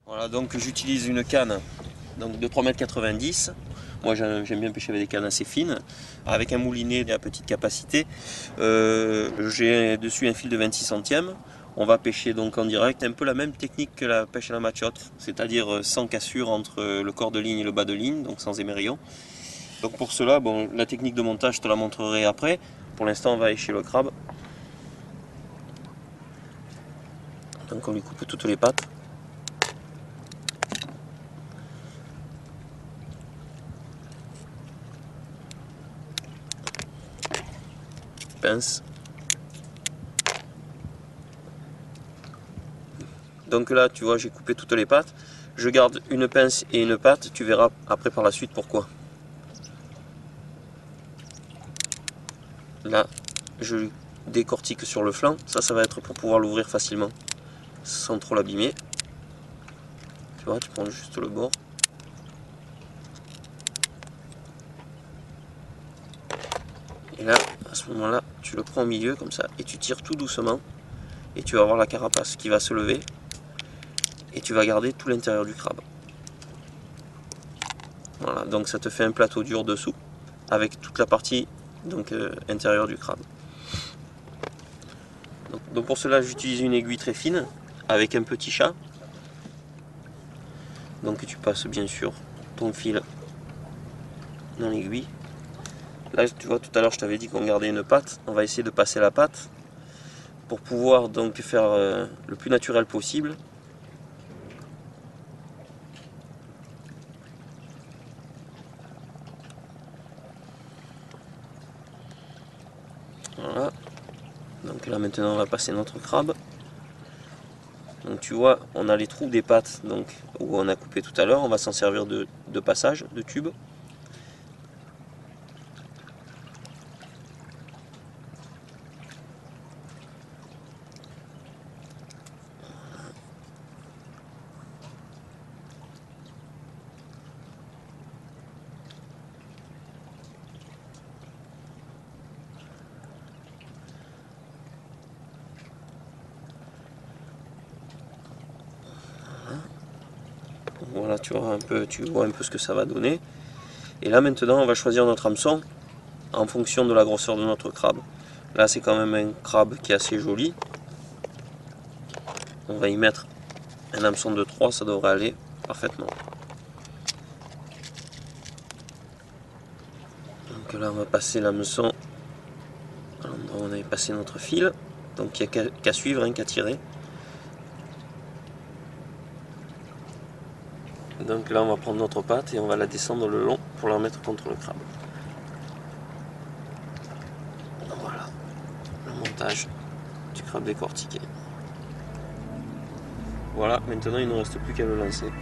Voilà, donc j'utilise une canne donc de 3,90 m. Moi j'aime bien pêcher avec des cannes assez fines, avec un moulinet à petite capacité. J'ai dessus un fil de 26 centièmes. On va pêcher donc en direct, un peu la même technique que la pêche à la machiotte, c'est-à-dire sans cassure entre le corps de ligne et le bas de ligne, donc sans émerillon. Donc pour cela, bon, la technique de montage je te la montrerai après. Pour l'instant on va écher le crabe. Donc on lui coupe toutes les pattes. Pince. Donc là, tu vois, j'ai coupé toutes les pattes. Je garde une pince et une patte. Tu verras après par la suite pourquoi. Là, je décortique sur le flanc. Ça va être pour pouvoir l'ouvrir facilement, sans trop l'abîmer. Tu vois, tu prends juste le bord. Et là, à ce moment-là, tu le prends au milieu comme ça et tu tires tout doucement. Et tu vas avoir la carapace qui va se lever. Et tu vas garder tout l'intérieur du crabe. Voilà, donc ça te fait un plateau dur dessous avec toute la partie donc intérieure du crabe. Donc pour cela j'utilise une aiguille très fine avec un petit chat. Donc tu passes bien sûr ton fil dans l'aiguille. Là tu vois, tout à l'heure je t'avais dit qu'on gardait une patte. On va essayer de passer la patte pour pouvoir donc faire le plus naturel possible. Voilà. Donc là maintenant on va passer notre crabe. Donc tu vois, on a les trous des pattes donc, où on a coupé tout à l'heure. On va s'en servir de passage, de tube. Voilà, tu vois un peu ce que ça va donner. Et là maintenant on va choisir notre hameçon en fonction de la grosseur de notre crabe. Là c'est quand même un crabe qui est assez joli. On va y mettre un hameçon de 3, ça devrait aller parfaitement. Donc là on va passer l'hameçon à l'endroit où on avait passé notre fil. Donc il n'y a qu'à suivre, qu'à tirer. Donc là on va prendre notre patte et on va la descendre le long pour la mettre contre le crabe. Voilà, le montage du crabe décortiqué. Voilà, maintenant il ne reste plus qu'à le lancer.